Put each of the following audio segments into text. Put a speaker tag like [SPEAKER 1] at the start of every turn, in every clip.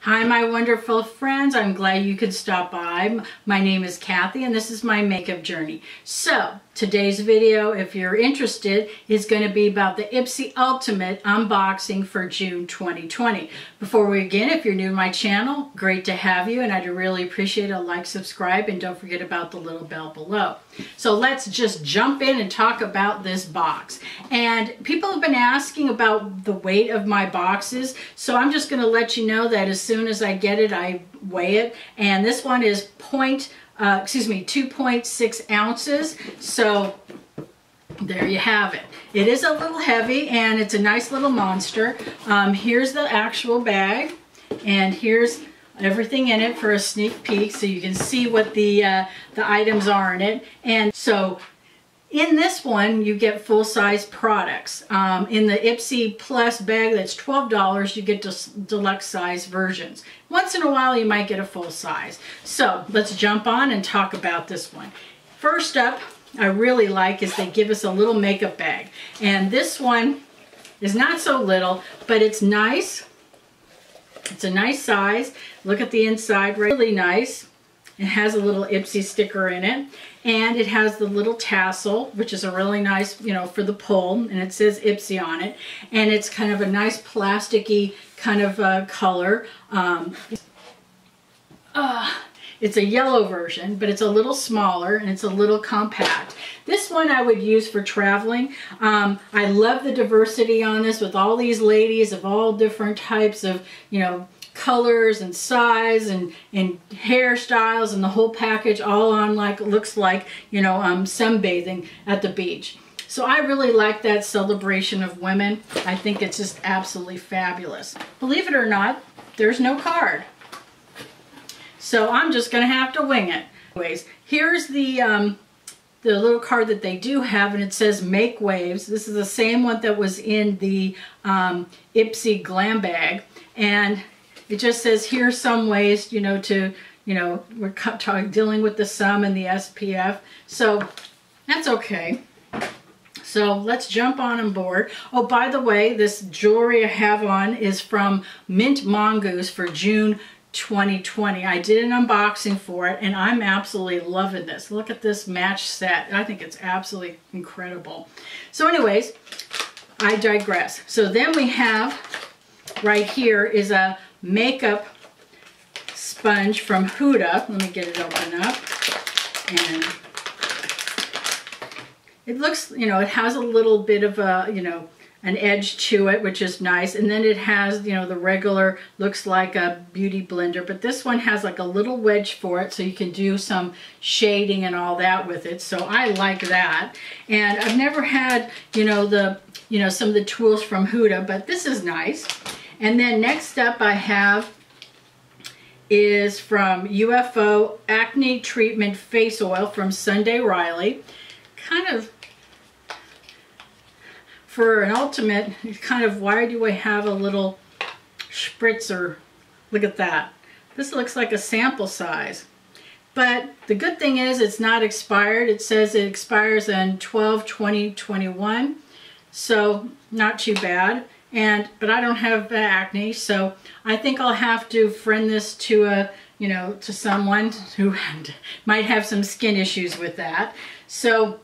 [SPEAKER 1] Hi, my wonderful friends. I'm glad you could stop by. My name is Kathy, and this is my makeup journey. So, today's video, if you're interested, is going to be about the Ipsy Ultimate unboxing for June 2020. Before we begin, if you're new to my channel, great to have you, and I'd really appreciate a like, subscribe, and don't forget about the little bell below. So let's just jump in and talk about this box. And people have been asking about the weight of my boxes, so I'm just going to let you know that as soon as I get it, I weigh it. And this one is 2.6 ounces. So there you have it. It is a little heavy and it's a nice little monster. Here's the actual bag, and here's everything in it for a sneak peek so you can see what the items are in it. And so in this one you get full-size products. In the Ipsy Plus bag that's $12, you get deluxe size versions. Once in a while you might get a full size. So let's jump on and talk about this one. First up, I really like is they give us a little makeup bag, and this one is not so little, but it's nice. It's a nice size. Look at the inside, really nice. It has a little Ipsy sticker in it, and it has the little tassel, which is a really nice, you know, for the pull, and it says Ipsy on it, and it's kind of a nice plasticky kind of color. It's a yellow version, but it's a little smaller and it's a little compact. This one I would use for traveling. I love the diversity on this with all these ladies of all different types of, you know, colors and size and hairstyles, and the whole package all on, like, looks like, you know, sunbathing at the beach. So I really like that celebration of women. I think it's just absolutely fabulous. Believe it or not, there's no card. So I'm just going to have to wing it. Anyways, here's the little card that they do have, and it says Make Waves. This is the same one that was in the IPSY Glam bag, and it just says here's some ways, you know, to, you know, we're dealing with the sun and the SPF, so that's okay. So let's jump on board. Oh, by the way, this jewelry I have on is from Mint Mongoose for June 2020. I did an unboxing for it, and I'm absolutely loving this. Look at this match set. I think it's absolutely incredible. So anyways, I digress. So then we have right here is a makeup sponge from Huda. Let me get it open up. And it looks, you know, it has a little bit of a, you know, an edge to it, which is nice. And then it has, you know, the regular, looks like a beauty blender, but this one has like a little wedge for it, so you can do some shading and all that with it. So I like that. And I've never had, you know, some of the tools from Huda, but this is nice. And then next up I have is from UFO Acne Treatment Face Oil from Sunday Riley. Kind of, for an ultimate, kind of, why do I have a little spritzer? Look at that. This looks like a sample size. But the good thing is it's not expired. It says it expires on 12/20/21. So not too bad. But I don't have acne, so I think I'll have to friend this to a, you know, to someone who might have some skin issues with that. So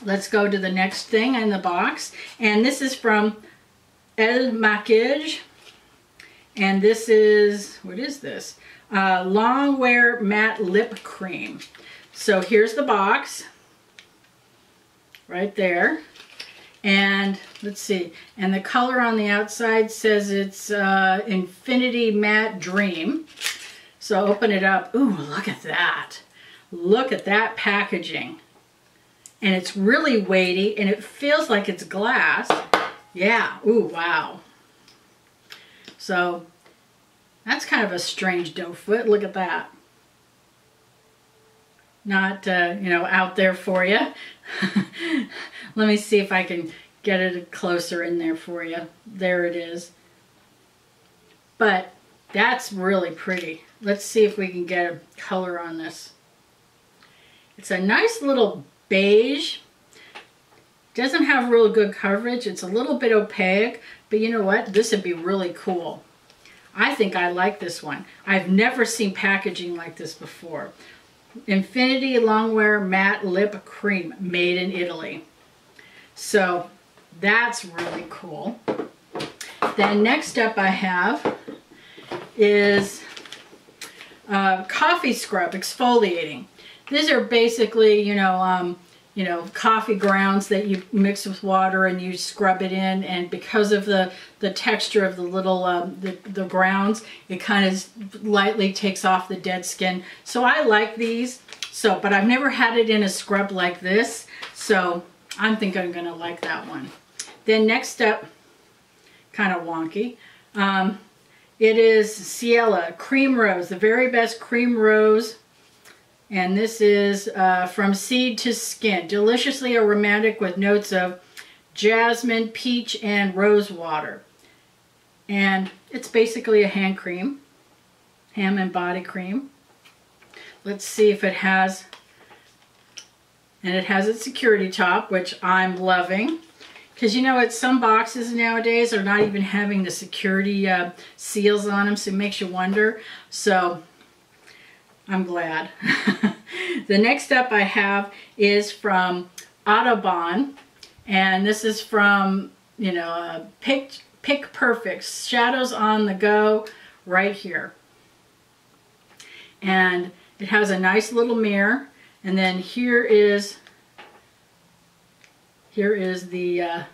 [SPEAKER 1] let's go to the next thing in the box, and this is from El Maquillage, and this is, what is this? Long Wear Matte Lip Cream. So here's the box, right there, and let's see, and the color on the outside says it's Infinity Matte Dream. So open it up. Ooh, look at that. Look at that packaging. And it's really weighty, and it feels like it's glass. Yeah, ooh, wow. So that's kind of a strange doe foot. Look at that. Not, you know, out there for you. Let me see if I can get it closer in there for you. There it is. But that's really pretty. Let's see if we can get a color on this. It's a nice little beige. Doesn't have real good coverage. It's a little bit opaque, but you know what? This would be really cool. I think I like this one. I've never seen packaging like this before. Infinity Longwear Matte Lip Cream, made in Italy. So that's really cool. Then next up I have is coffee scrub exfoliating. These are basically, you know, coffee grounds that you mix with water and you scrub it in, and because of the texture of the little the grounds, it kind of lightly takes off the dead skin. So I like these. So, but I've never had it in a scrub like this, so I think I'm gonna like that one. Then next up, kind of wonky, it is Ciela Cream Rose, the very best cream rose. And this is From Seed to Skin. Deliciously aromatic with notes of jasmine, peach, and rose water. And it's basically a hand cream. Hand and body cream. Let's see if it has... And it has its security top, which I'm loving. Because you know, some boxes nowadays are not even having the security seals on them, so it makes you wonder. So... I'm glad. The next up I have is from Audubon, and this is from, you know, Pick Perfect, Shadows on the Go, right here. And it has a nice little mirror, and then here is the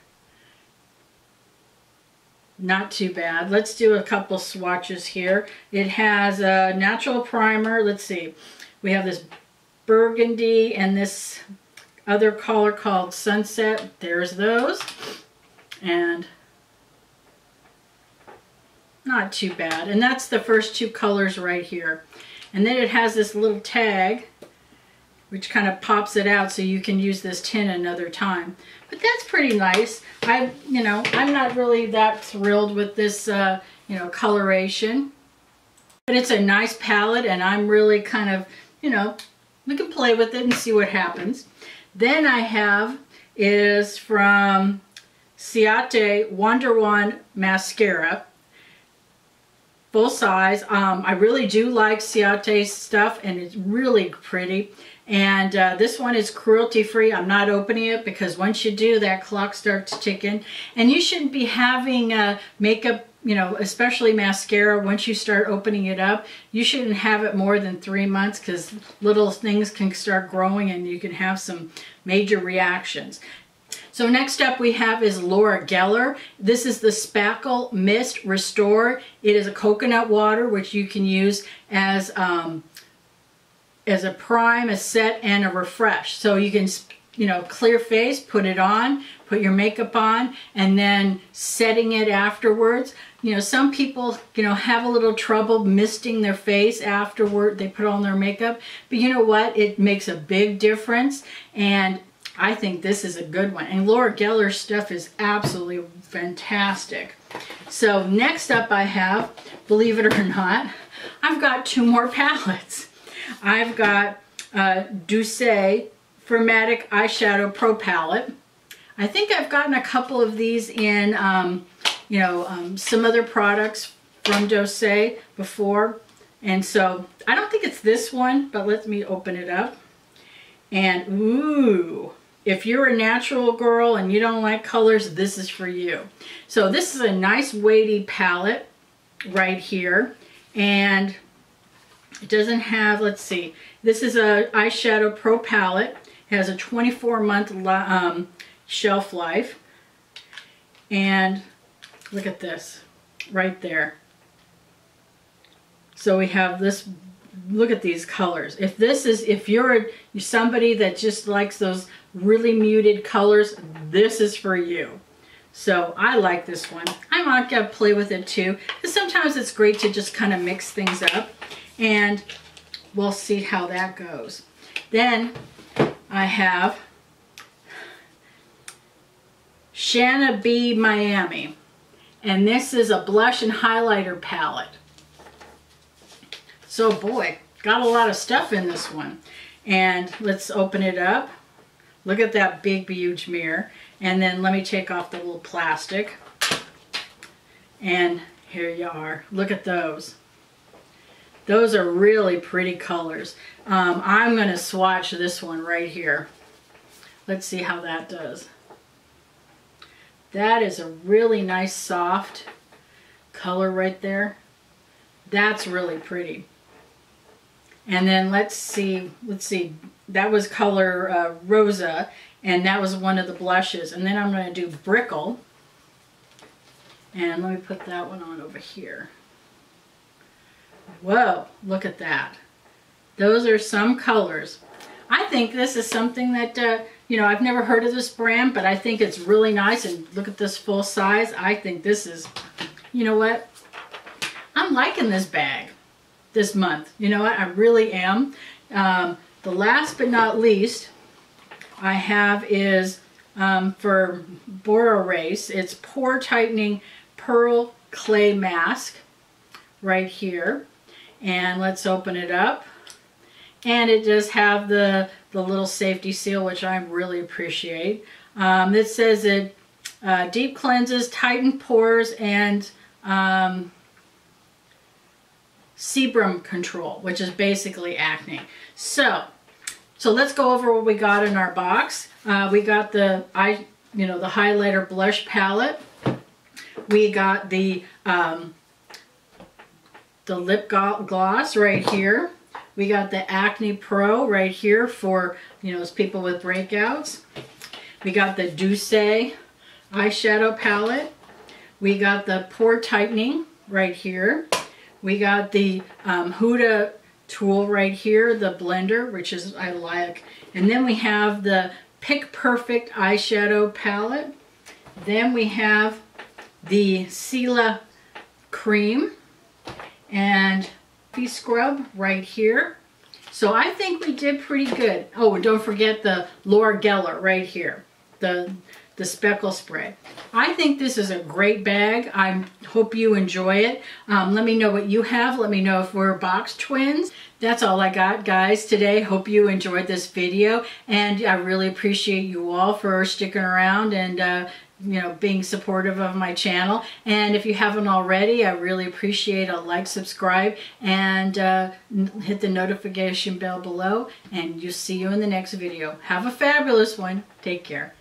[SPEAKER 1] not too bad. Let's do a couple swatches here. It has a natural primer. Let's see. We have this burgundy and this other color called Sunset. There's those. And not too bad. And that's the first two colors right here. And then it has this little tag which kind of pops it out so you can use this tin another time. But that's pretty nice. I'm not really that thrilled with this, coloration. But it's a nice palette, and I'm really kind of, we can play with it and see what happens. Then I have is from Ciate Wonder One Mascara. Full size. I really do like Ciate's stuff, and it's really pretty. And this one is cruelty-free. I'm not opening it because once you do, that clock starts ticking. And you shouldn't be having makeup, especially mascara, once you start opening it up. You shouldn't have it more than 3 months because little things can start growing and you can have some major reactions. So next up we have is Laura Geller. This is the Spackle Mist Restore. It is a coconut water which you can use as a prime, a set, and a refresh. So you can, clear face, put it on, put your makeup on, and then setting it afterwards. Some people, have a little trouble misting their face afterward. They put on their makeup. But you know what? It makes a big difference. And I think this is a good one. And Laura Geller's stuff is absolutely fantastic. So next up I have, believe it or not, I've got 2 more palettes. I've got Douce Formatic Eyeshadow Pro Palette. I think I've gotten a couple of these in, some other products from Douce before. And so, I don't think it's this one, but let me open it up. And, ooh, if you're a natural girl and you don't like colors, this is for you. So this is a nice weighty palette right here. And it doesn't have, let's see, this is a eyeshadow pro palette. It has a 24-month shelf life. And look at this right there. So we have this, look at these colors. If you're somebody that just likes those really muted colors, this is for you. So I like this one. I might go play with it too, because sometimes it's great to just kind of mix things up. And we'll see how that goes. Then I have Shanna B. Miami. And this is a blush and highlighter palette. So boy, got a lot of stuff in this one. And let's open it up. Look at that big, huge mirror. And then let me take off the little plastic. And Here you are. Look at those. Those are really pretty colors. I'm going to swatch this one right here. Let's see how that does. That is a really nice soft color right there. That's really pretty. And then let's see, that was color Rosa, and that was one of the blushes. And then I'm going to do Brickle. And let me put that one on over here. Whoa, look at that. Those are some colors. I think this is something that, you know, I've never heard of this brand, but I think it's really nice. And look at this full size. I think this is, you know what? I'm liking this bag this month. You know what? I really am. The last but not least I have is for Bora Race. It's Pore Tightening Pearl Clay Mask right here. And let's open it up. And it does have the little safety seal, which I really appreciate. It says it deep cleanses, tighten pores, and sebum control, which is basically acne. So let's go over what we got in our box. We got the highlighter blush palette. We got the lip gloss right here. We got the Acne Pro right here for, you know, people with breakouts. We got the Douce eyeshadow palette. We got the Pore Tightening right here. We got the Huda tool right here, the blender, which is I like. And then we have the Pick Perfect eyeshadow palette. Then we have the Sela cream and scrub right here. So I think we did pretty good. Oh, and don't forget the Laura Geller right here, the speckle spray. I think this is a great bag. I hope you enjoy it. Let me know what you have. Let me know if we're box twins. That's all I got, guys, today. Hope you enjoyed this video, and I really appreciate you all for sticking around and you know, being supportive of my channel. And if you haven't already, I really appreciate a like, subscribe, and hit the notification bell below, and you'll see you in the next video. Have a fabulous one. Take care.